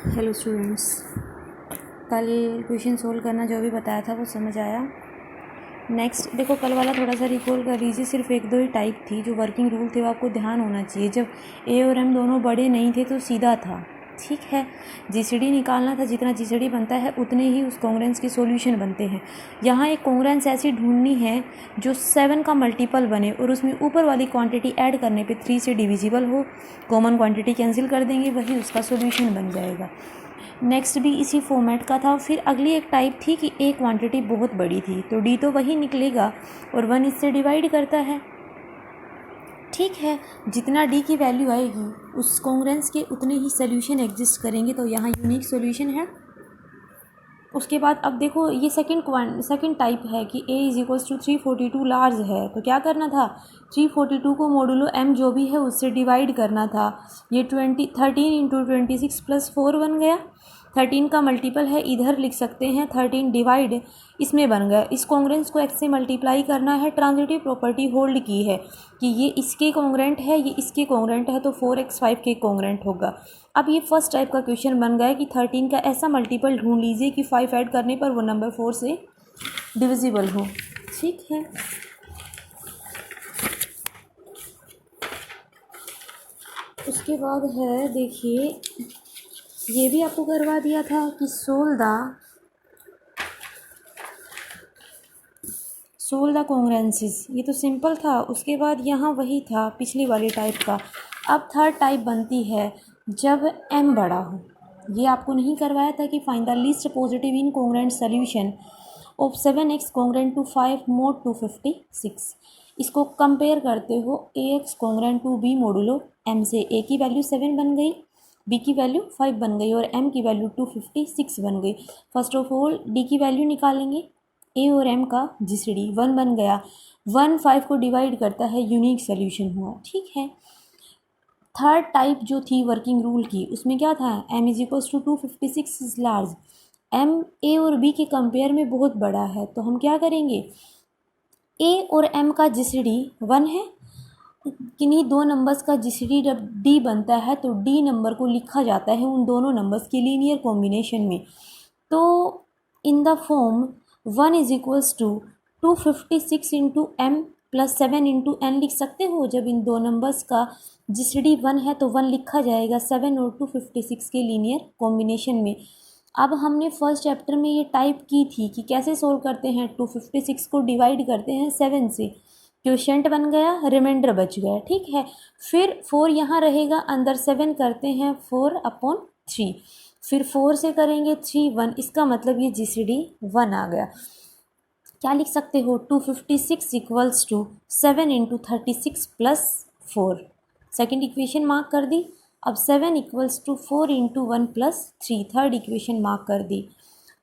Hello students, कल question solve करना जो भी बताया था वो समझ आया। नेक्स्ट देखो, कल वाला थोड़ा सा रिकॉल कर लीजिए। सिर्फ एक दो ही टाइप थी जो वर्किंग रूल थे, वो आपको ध्यान होना चाहिए। जब ए और एम दोनों बड़े नहीं थे तो सीधा था, ठीक है। जीसीडी निकालना था, जितना जीसीडी बनता है उतने ही उस कॉन्ग्रेंस के सॉल्यूशन बनते हैं। यहाँ एक कॉन्ग्रेंस ऐसी ढूंढनी है जो 7 का मल्टीपल बने और उसमें ऊपर वाली क्वांटिटी ऐड करने पे 3 से डिविजिबल हो। कॉमन क्वांटिटी कैंसिल कर देंगे, वही उसका सॉल्यूशन बन जाएगा। नेक्स्ट भी इसी फॉर्मेट का था। फिर अगली एक टाइप थी कि ए क्वांटिटी बहुत बड़ी थी, तो डी तो वही निकलेगा और 1 इससे डिवाइड करता है, ठीक है। जितना डी की वैल्यू आएगी उस कॉन्ग्रेंस के उतने ही सोल्यूशन एग्जिस्ट करेंगे, तो यहाँ यूनिक सोल्यूशन है। उसके बाद अब देखो, ये सेकंड टाइप है कि a is equals to 342 large है, तो क्या करना था, 342 को मॉडुलो m जो भी है उससे डिवाइड करना था। ये 13 इंटू 26 प्लस 4 बन गया। 13 का मल्टीपल है, इधर लिख सकते हैं 13 डिवाइड इसमें बन गया। इस कॉन्ग्रेंस को x से मल्टीप्लाई करना है। ट्रांजिटिव प्रॉपर्टी होल्ड की है कि ये इसके कॉन्ग्रेंट है, ये इसके कॉन्ग्रेंट है, तो 4x 5 के कॉन्ग्रेंट होगा। अब ये फर्स्ट टाइप का क्वेश्चन बन गया कि 13 का ऐसा मल्टीपल ढूंढ लीजिए कि 5 ऐड करने पर वो नंबर 4 से डिविजिबल हो, ठीक है। उसके बाद है, देखिए, ये भी आपको करवा दिया था कि सोल द कॉन्ग्रेंसेस, ये तो सिंपल था। उसके बाद यहाँ वही था पिछली वाली टाइप का। अब थर्ड टाइप बनती है जब m बड़ा हो। ये आपको नहीं करवाया था कि find the least positive incongruent solution of 7x congruent to 5 mod 256। इसको कंपेयर करते हो ax congruent to b modulo m से। a की वैल्यू 7 बन गई, b की वैल्यू 5 बन गई और m की वैल्यू 256 बन गई। फर्स्ट ऑफ ऑल d की वैल्यू निकालेंगे। ए और एम का जीसीडी 1 बन गया। 1 5 को डिवाइड करता है, यूनिक सोल्यूशन हुआ, ठीक है। थर्ड टाइप जो थी वर्किंग रूल की, उसमें क्या था, m is equals to 256 is large. m a और b के कंपेयर में बहुत बड़ा है, तो हम क्या करेंगे, a और m का जीसीडी 1 है, किन्हीं दो नंबर्स का जीसीडी जब d बनता है तो d नंबर को लिखा जाता है उन दोनों नंबर्स के लीनियर कॉम्बिनेशन में। तो in the form 1 is equals to 256 into M plus 7 into N लिख सकते हो। जब इन दो नंबर्स का जीसीडी 1 है तो 1 लिखा जाएगा 7 और 256 के लीनियर कॉम्बिनेशन में। अब हमने फर्स्ट चैप्टर में ये टाइप की थी कि कैसे सोल्व करते हैं, 256 को डिवाइड करते हैं 7 से, क्वोशिएंट बन गया, रिमाइंडर बच गया, ठीक है। फिर 4 यहाँ रहेगा, अंदर 7 करते हैं 4/3, फिर 4 से करेंगे 3 1, इसका मतलब ये जीसीडी 1 आ गया। क्या लिख सकते हो, 256 equals to 7 into 36 plus 4। Second equation mark कर दी। अब 7 equals to 4 into 1 plus 3, third equation mark कर दी।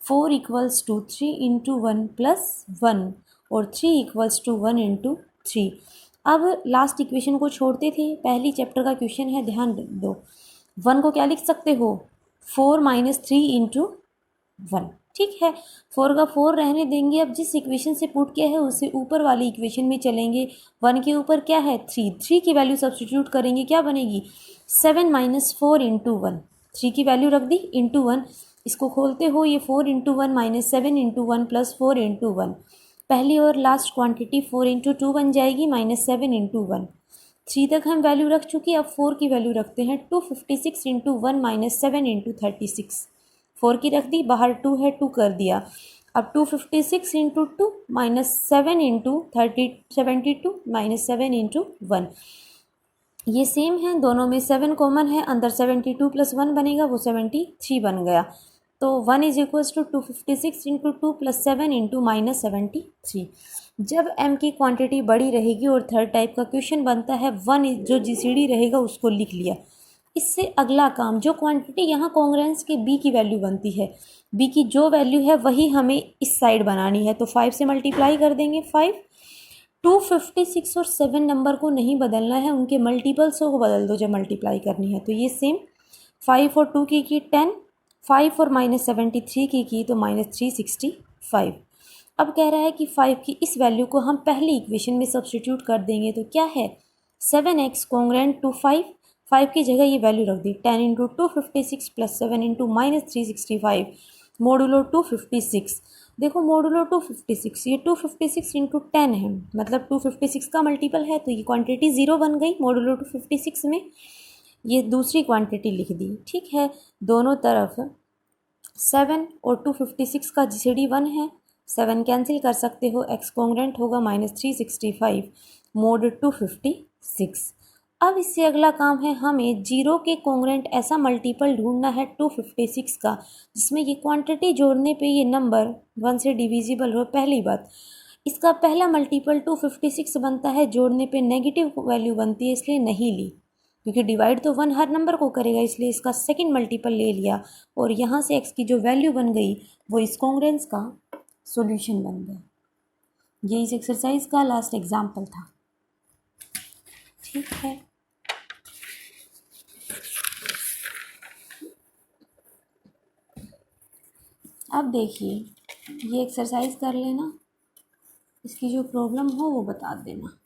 4 इक्वल्स टू 3 इंटू 1 प्लस 1 और 3 इक्वल्स टू 1 इंटू 3। अब लास्ट इक्वेशन को छोड़ते थे, पहली चैप्टर का क्वेश्चन है, ध्यान दो। 1 को क्या लिख सकते हो, 4 माइनस 3 इंटू 1, ठीक है। 4 का 4 रहने देंगे। अब जिस इक्वेशन से पुट किया है उससे ऊपर वाली इक्वेशन में चलेंगे। 1 के ऊपर क्या है, 3 की वैल्यू सब्सटीट्यूट करेंगे, क्या बनेगी, 7 माइनस 4 इंटू 1। 3 की वैल्यू रख दी इंटू 1, इसको खोलते हो, ये 4 into 1 minus 7 into 1 plus 4 into 1। पहली और लास्ट क्वांटिटी 4 इंटू 2 बन जाएगी माइनस 7 इंटू 1। 3 तक हम वैल्यू रख चुकी, अब 4 की वैल्यू रखते हैं, 256 इंटू 1 माइनस 7 इंटू 36। 4 की रख दी, बाहर 2 है, 2 कर दिया। अब 256 into 2 minus 7 into 72 minus 7 into 1, ये सेम है, दोनों में 7 कॉमन है, अंदर 72 प्लस 1 बनेगा, वो 73 बन गया। तो 1 is equals to 256 into 2 plus 7 into minus 73। जब m की क्वांटिटी बड़ी रहेगी और थर्ड टाइप का क्वेश्चन बनता है, 1 जो जीसीडी रहेगा उसको लिख लिया। इससे अगला काम, जो क्वांटिटी यहाँ कॉन्ग्रेंस के b की वैल्यू बनती है, b की जो वैल्यू है वही हमें इस साइड बनानी है, तो 5 से मल्टीप्लाई कर देंगे। 5, 256 और 7 नंबर को नहीं बदलना है, उनके मल्टीपल्स को बदल दो जब मल्टीप्लाई करनी है। तो ये सेम, 5 और 2 की 10, 5 और माइनस 73 की तो माइनस 365। अब कह रहा है कि 5 की इस वैल्यू को हम पहली इक्वेशन में सब्सटीट्यूट कर देंगे, तो क्या है, 7x कॉन्ग्रेंट टू 5, 5 की जगह ये वैल्यू रख दी, 10 इंटू 256 प्लस 7 इंटू -365 मोडुलो 256। देखो मोडुलो 256, ये 256 इंटू 10 है, मतलब 256 का मल्टीपल है, तो ये क्वांटिटी 0 बन गई मोडुलो 256 में। ये दूसरी क्वांटिटी लिख दी, ठीक है। दोनों तरफ 7 और 256 का जीसीडी 1 है, 7 कैंसिल कर सकते हो, एक्स कॉन्ग्रेंट होगा -365 मोड 256। अब इससे अगला काम है, हमें जीरो के कॉन्ग्रेंट ऐसा मल्टीपल ढूंढना है 256 का जिसमें ये क्वांटिटी जोड़ने पे ये नंबर 1 से डिविजिबल हो। पहली बात, इसका पहला मल्टीपल 256 बनता है, जोड़ने पे नेगेटिव वैल्यू बनती है, इसलिए नहीं ली, क्योंकि डिवाइड तो 1 हर नंबर को करेगा, इसलिए इसका सेकंड मल्टीपल ले लिया और यहाँ से x की जो वैल्यू बन गई वो इस कॉन्ग्रेंस का सॉल्यूशन बन गया। ये इस एक्सरसाइज का लास्ट एग्जाम्पल था, ठीक है। अब देखिए, ये एक्सरसाइज कर लेना, इसकी जो प्रॉब्लम हो वो बता देना।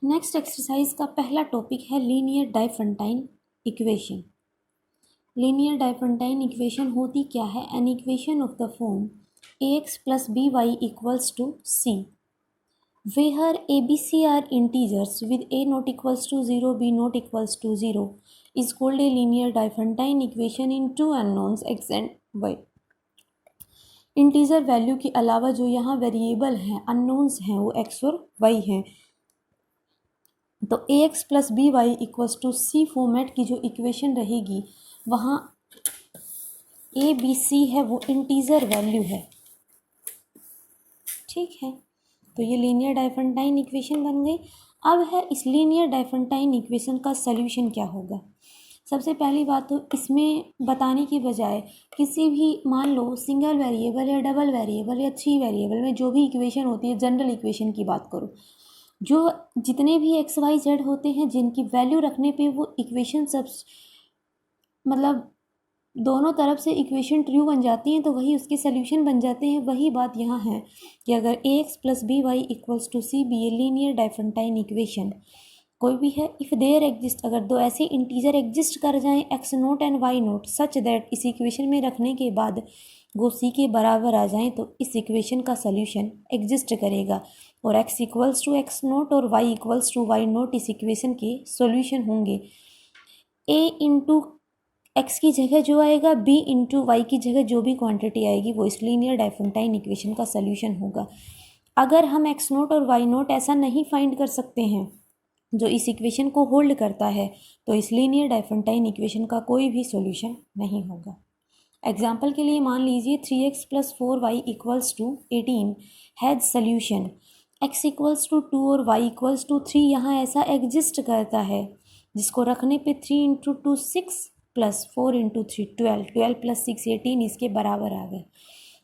नेक्स्ट एक्सरसाइज का पहला टॉपिक है linear Diophantine equation. Linear Diophantine equation होती क्या है? An equation of the form ax plus by equals to c, where abc are integers with a not equals to 0, b not equals to 0 is called a linear Diophantine equation in two unknowns x and y। Integer value के अलावा जो यहाँ variable हैं, unknowns हैं, वो x और y हैं। तो ax plus B Y equals to C format की जो इक्वेशन रहेगी, वहाँ ए बी सी है वो इंटीजर वैल्यू है, ठीक है। तो ये लीनियर डाइफेंटाइन इक्वेशन बन गई। अब है इस लीनियर डाइफेंटाइन इक्वेशन का सल्यूशन क्या होगा। सबसे पहली बात तो इसमें बताने की बजाय किसी भी मान लो सिंगल वेरिएबल या डबल वेरिएबल या 3 वेरिएबल में जो भी इक्वेशन होती है, जनरल इक्वेशन की बात करो, जो जितने भी एक्स वाई जेड होते हैं जिनकी वैल्यू रखने पे वो इक्वेशन सब मतलब दोनों तरफ से इक्वेशन ट्रू बन जाती हैं, तो वही उसके सल्यूशन बन जाते हैं। वही बात यहाँ है कि अगर A X plus B Y equals to C B A linear Diophantine equation कोई भी है, इफ़ देयर एग्जिस्ट, अगर दो ऐसे इंटीजर एग्जिस्ट कर जाएं X note and Y not such that इस इक्वेशन में रखने के बाद वो सी के बराबर आ जाएं, तो इस इक्वेशन का सल्यूशन एग्जिस्ट करेगा और X equals to X naught और Y equals to Y naught इस इक्वेशन के सॉल्यूशन होंगे। ए इंटू एक्स की जगह जो आएगा, बी इंटू वाई की जगह जो भी क्वांटिटी आएगी, वो इस लीनियर डाइफेंटाइन इक्वेशन का सॉल्यूशन होगा। अगर हम एक्स नोट और वाई नोट ऐसा नहीं फाइंड कर सकते हैं जो इस इक्वेशन को होल्ड करता है, तो इस लीनियर डाइफेंटाइन इक्वेशन का कोई भी सॉल्यूशन नहीं होगा। एग्जाम्पल के लिए मान लीजिए 3x plus 4y equals to 18 has solution, x equals to 2 और y इक्वल्स टू 3 यहाँ ऐसा एग्जिस्ट करता है जिसको रखने पे 3 इंटू 2 6 प्लस 4 इंटू 3 12, 12 प्लस 6 18 इसके बराबर आ गए।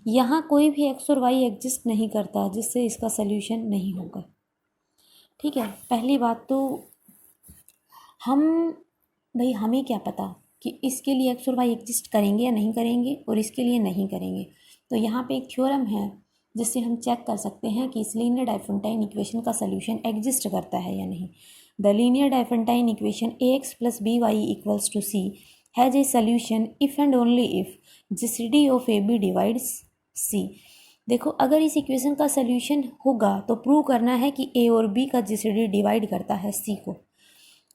यहाँ कोई भी x और y एग्जिस्ट नहीं करता, जिससे इसका सल्यूशन नहीं होगा, ठीक है। पहली बात तो भाई हमें क्या पता कि इसके लिए एक्स और वाई एग्जिस्ट करेंगे या नहीं करेंगे और इसके लिए नहीं करेंगे। तो यहाँ पे एक थ्योरम है जिससे हम चेक कर सकते हैं कि इस लीनियर डाइफेंटाइन इक्वेशन का सल्यूशन एग्जिस्ट करता है या नहीं। The linear Diophantine equation A X plus B Y equals to C has a solution if and only if GCD of A B divides C. देखो, अगर इस इक्वेशन का solution होगा तो प्रूव करना है कि ए और बी का जीसीडी डिवाइड करता है सी को।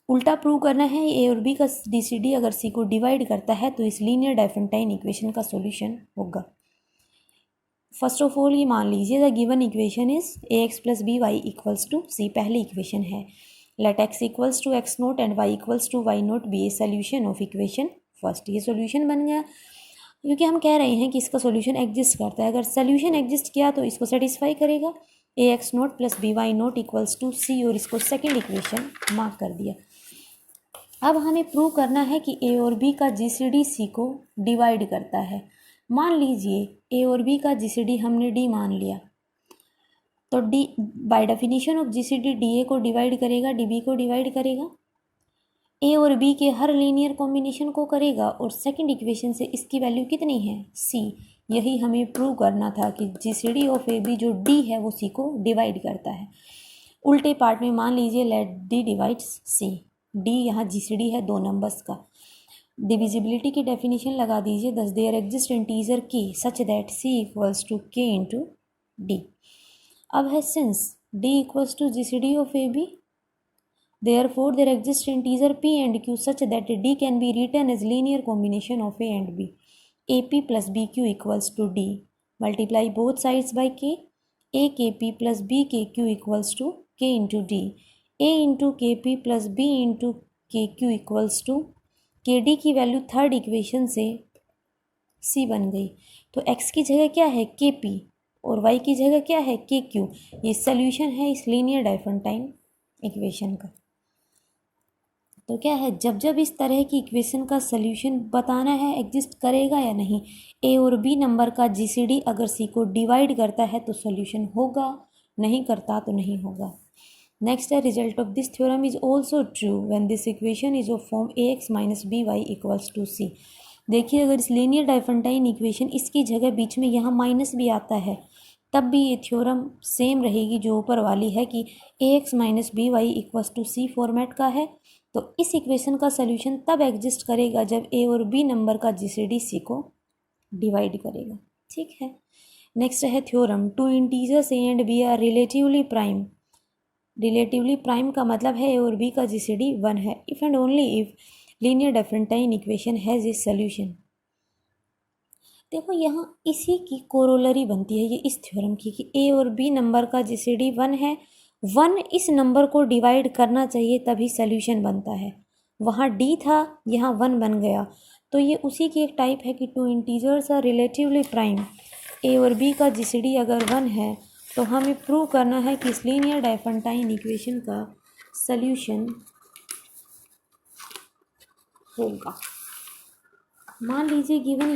उल्टा प्रूव करना है ए और बी का जीसीडी अगर सी को डिवाइड करता है तो इस लीनियर डाइफेंटाइन इक्वेशन का सॉल्यूशन होगा। फर्स्ट ऑफ ऑल ये मान लीजिए the given equation is A X plus B Y equals to C, पहली इक्वेशन है। Let X equals to X note and Y equals to Y naught be a solution of equation first. ये solution बन गया क्योंकि हम कह रहे हैं कि इसका सोल्यूशन एग्जिस्ट करता है। अगर सोल्यूशन एग्जिस्ट किया तो इसको सेटिस्फाई करेगा। A X note plus B Y note equals to C और इसको सेकेंड इक्वेशन मार्क कर दिया। अब हमें प्रूव करना है कि ए और बी का जीसीडी सी को डिवाइड करता है। मान लीजिए ए और बी का जीसीडी हमने डी मान लिया, तो D bye definition of GCD D A को डिवाइड करेगा, डी बी को डिवाइड करेगा, ए और बी के हर लीनियर कॉम्बिनेशन को करेगा और सेकंड इक्वेशन से इसकी वैल्यू कितनी है, सी। यही हमें प्रूव करना था कि जीसीडी ऑफ ए बी जो डी है वो सी को डिवाइड करता है। उल्टे पार्ट में मान लीजिए लेट डी डिवाइड्स सी, तो D bye definition of GCD D A को डिवाइड करेगा, डी बी को डिवाइड करेगा, ए और बी के हर लीनियर कॉम्बिनेशन को करेगा और सेकंड इक्वेशन से इसकी वैल्यू कितनी है, सी। यही हमें प्रूव करना था कि जीसीडी ऑफ ए बी जो डी है वो सी को डिवाइड करता है। उल्टे पार्ट में मान लीजिए लेट डी डिवाइड्स सी, डी यहाँ जीसीडी है दो नंबर्स का। डिविजिबिलिटी की डेफिनेशन लगा दीजिए, दस there exist integer K such that C equals to K into D. अब है since D equals to GCD of A B, therefore there exist integer p and q such that d can be written as linear combination of a and b. ap plus bq equals to d. Multiply both sides by k. akp plus bkq equals to k into d. a into kp plus b into kq equals to kd की value third equation से c बन गई। तो x की जगह क्या है kp और y की जगह क्या है kq। ये सोल्यूशन है इस लीनियर डाइफरेंटाइन इक्वेशन का। तो क्या है, जब जब इस तरह की इक्वेशन का सल्यूशन बताना है एग्जिस्ट करेगा या नहीं, ए और बी नंबर का जीसीडी अगर सी को डिवाइड करता है तो सॉल्यूशन होगा, नहीं करता तो नहीं होगा। नेक्स्ट है, result of this theorem is also true when this equation is of form A X minus B Y equals to C. देखिए अगर इस लीनियर डाइफरेंटाइन इक्वेशन इसकी जगह बीच में यहाँ माइनस भी आता है तब भी ये थ्योरम सेम रहेगी जो ऊपर वाली है कि A X minus B Y equals to C format का है। तो इस इक्वेशन का सॉल्यूशन तब एग्जिस्ट करेगा जब ए और बी नंबर का जीसीडी सी को डिवाइड करेगा। ठीक है, नेक्स्ट है theorem, two integers A and B are relatively prime. Relatively prime का मतलब है ए और बी का जीसीडी 1 है if and only if linear Diophantine equation has a solution. देखो यहाँ इसी की कोरोलरी बनती है ये इस थ्योरम की कि ए और बी नंबर का जीसीडी 1 है, 1 इस नंबर को डिवाइड करना चाहिए तभी सॉल्यूशन बनता है। वहाँ डी था यहाँ 1 बन गया, तो ये उसी की एक टाइप है कि two integers are relatively prime. A और बी का जीसीडी अगर 1 है तो हमें प्रूव करना है कि इस लीनियर डाइफरेंटाइन इक्वेशन का सॉल्यूशन होगा। मान लीजिए given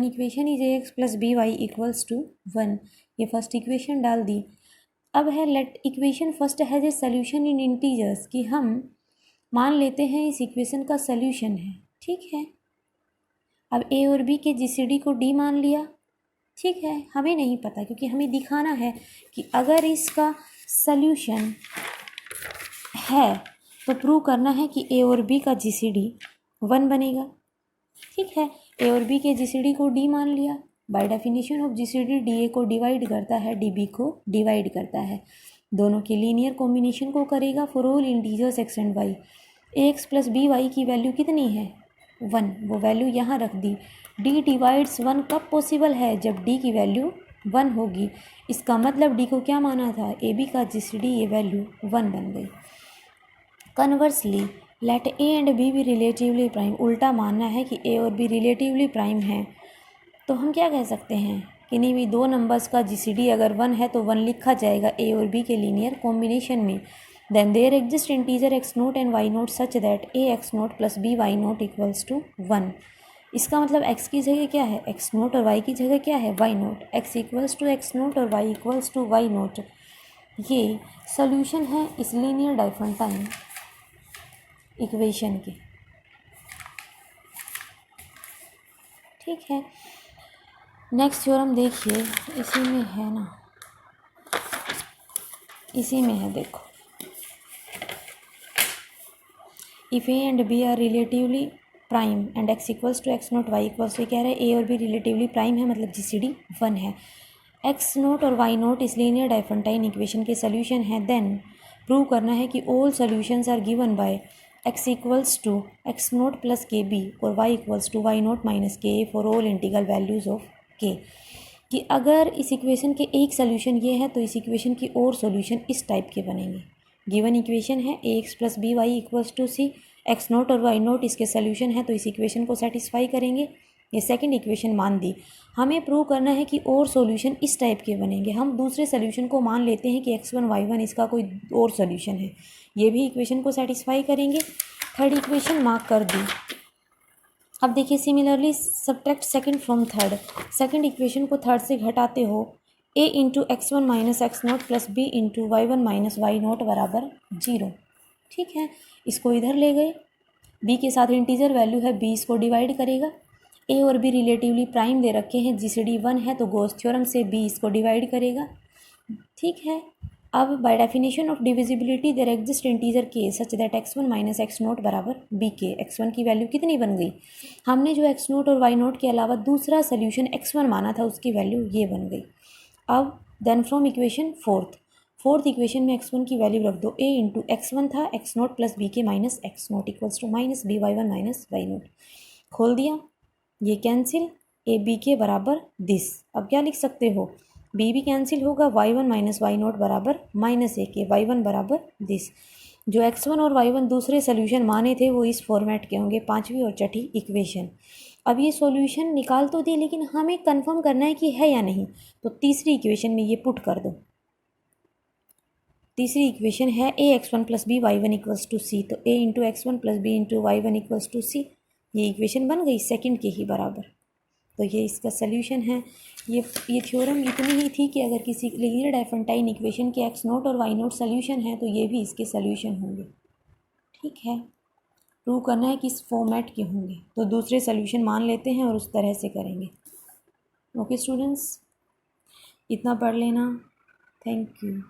equation is A X plus B Y equals to 1। ये फर्स्ट इक्वेशन डाल दी। अब है let equation first has a solution in integers, कि हम मान लेते हैं इस इक्वेशन का सॉल्यूशन है। ठीक है, अब ए और बी के जीसीडी को डी मान लिया। ठीक है, हमें नहीं पता क्योंकि हमें दिखाना है कि अगर इसका सॉल्यूशन है तो प्रूव करना है कि ए और बी का जीसीडी 1 बनेगा। ठीक है, ए और बी के जीसीडी को डी मान लिया। Bye definition of GCD D A को डिवाइड करता है, डी बी को डिवाइड करता है, दोनों के लीनियर कॉम्बिनेशन को करेगा for all integers X and Y. A X plus B Y की वैल्यू कितनी है 1, वो वैल्यू यहाँ रख दी। डी डिवाइड्स 1 कब पॉसिबल है, जब डी की वैल्यू 1 होगी। इसका मतलब डी को क्या माना था, ए बी का जीसीडी ये वैल्यू 1 बन गई। Conversely let A and B भी रिलेटिवली प्राइम, उल्टा मानना है कि ए और बी रिलेटिवली प्राइम है। तो हम क्या कह सकते हैं, किन्हीं भी दो नंबर्स का जीसीडी अगर 1 है तो 1 लिखा जाएगा ए और बी के लीनियर कॉम्बिनेशन में। Then there exist integer X note and Y not such that A X note plus B Y note equals to 1। इसका मतलब एक्स की जगह क्या है एक्स नोट और वाई की जगह क्या है Y naught. X equals to X naught और Y equals to Y naught. ये सोल्यूशन है इस लीनियर डाइफरेंटाइन इक्वेशन के। ठीक है, नेक्स्ट थ्योरम देखिए, इसी में है ना, इसी में है, देखो if A and B are relatively prime and X equals to X not Y equals to, कह रहे हैं ए और बी रिलेटिवली प्राइम है मतलब जीसीडी 1 है। एक्स नोट और वाई नोट इस लीनियर डाइफरेंटाइन इक्वेशन के सोल्यूशन है। देन प्रूव करना है कि all solutions are given by X equals to X note plus K B और Y equals to Y naught minus K A for all integral values of K. कि अगर इस equation के एक सोल्यूशन ये है तो इस इक्वेशन की और सोल्यूशन इस टाइप के बनेंगे। गिवन इक्वेशन है A X plus B Y equals to C, X naught और वाई नोट इसके सोल्यूशन है तो इस इक्वेशन को सेटिस्फाई करेंगे। ये सेकंड इक्वेशन मान दी। हमें प्रूव करना है कि और सॉल्यूशन इस टाइप के बनेंगे। हम दूसरे सॉल्यूशन को मान लेते हैं कि x1 y1 इसका कोई और सॉल्यूशन है, ये भी इक्वेशन को सेटिस्फाई करेंगे। थर्ड इक्वेशन मार्क कर दी। अब देखिए similarly subtract second from third. Second equation को थर्ड से घटाते हो, a into x1 minus X note plus b into y1 minus Y not बराबर 0। ठीक है, इसको इधर ले गए, b के साथ इंटीजर वैल्यू है b, इसको डिवाइड करेगा। a और b रिलेटिवली प्राइम दे रखे हैं, जीसीडी 1 है तो गॉस थ्योरम से b इसको डिवाइड करेगा। ठीक है, अब by definition of divisibility there exist integer K such that x1 minus X naught बराबर बी के। x1 की वैल्यू कितनी बन गई, हमने जो x नोट और y नोट के अलावा दूसरा सोल्यूशन x1 माना था उसकी वैल्यू ये बन गई। अब then from equation fourth equation में x1 की वैल्यू रख दो, a इंटू x1 था x नोट प्लस बी के minus X not equals to minus B Y one minus Y not. खोल दिया, ये कैंसिल, ए बी के बराबर दिस। अब क्या लिख सकते हो, बी भी कैंसिल होगा, Y one minus Y not बराबर minus A K, Y one बराबर दिस। जो x1 और y1 दूसरे सोल्यूशन माने थे वो इस फॉर्मेट के होंगे, पांचवी और छठी इक्वेशन। अब ये सॉल्यूशन निकाल तो दिए लेकिन हमें कंफर्म करना है कि है या नहीं, तो तीसरी इक्वेशन में ये पुट कर दो। तीसरी इक्वेशन है A X one plus B Y one equals to C, तो A into X one plus B into Y one equals to C, ये इक्वेशन बन गई सेकंड के ही बराबर। तो ये इसका सोल्यूशन है। ये थ्योरम इतनी ही थी कि अगर किसी लीनियर डायफेंटाइन इक्वेशन के एक्स नोट और वाई नोट सोल्यूशन है तो ये भी इसके सोल्यूशन होंगे। ठीक है, प्रूव करना है कि इस फॉर्मेट के होंगे, तो दूसरे सोल्यूशन मान लेते हैं और उस तरह से करेंगे। ओके स्टूडेंट्स, इतना पढ़ लेना। Thank you.